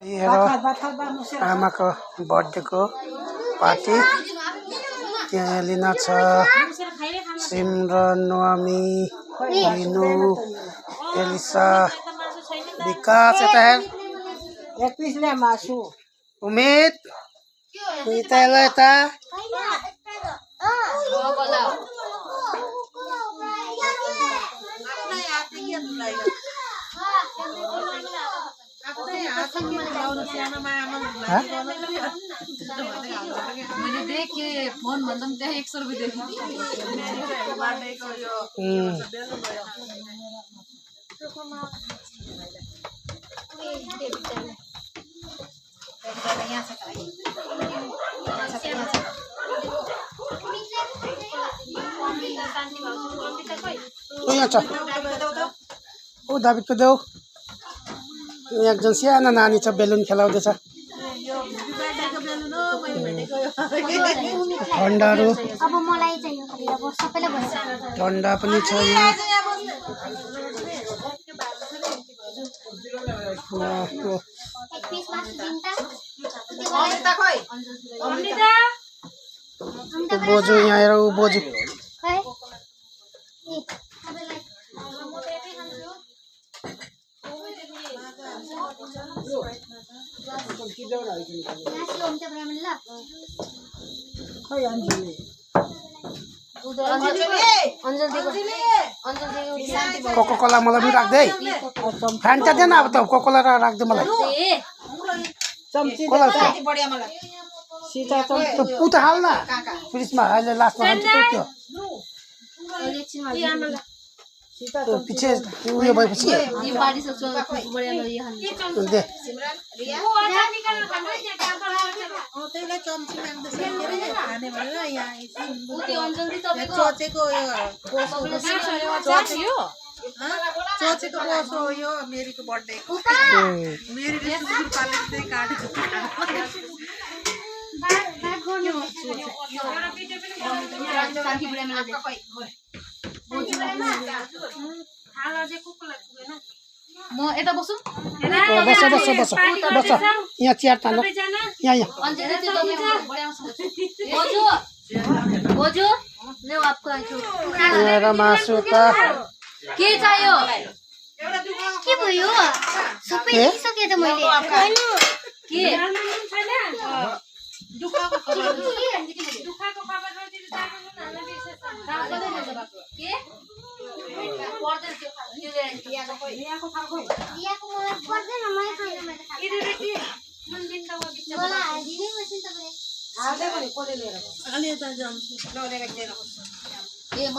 आमाको बर्थडेको पार्टी त्यहाँ लिन छ सिमरन नोमी लिनु एलिसा विकास यता उमेद यता यता मैले देखे फोन भन्दा त्यहाँ 100 रुपैयाँ देखेँ ओ दाबिदको देऊ एकजना सानो नानी छ बेलुन खेलाउँदैछ ठन्डाहरू अब मलाई चाहियो खाली अब सबैले भन्छ ठन्डा पनि छ यहाँ एक पिस मासु दिन्छ बोजू यहाँ आएर ऊ बोजू खै कोको कोला मलाई पनि राख्दै फान्टा दे न अब त कोको कोला राख्दै मलाई उता हाल न फ्रिजमा अहिले लास्टमा खान्छ त्यो पछि उयो भएपछि दे चोचेको बोसो यो मेरीको बर्थडे मेरीले सुकुर पालेको काटेको म यता बसु बस बस बस बस यहाँ चियर तान्नु यहाँ बोजू ल्याउ आपको यहाँ मासु त के चाहियो के भयो सबै लिइसके त मैले के दुखाको खबर के पर्दैन दियाको मलाई पर्दैन मलाई छैन मैले मलाई हालिदिनै पर्छ नि तपाईले हाल्दै भने कोले लिएर अलि त जान्छ ल लिएर ए म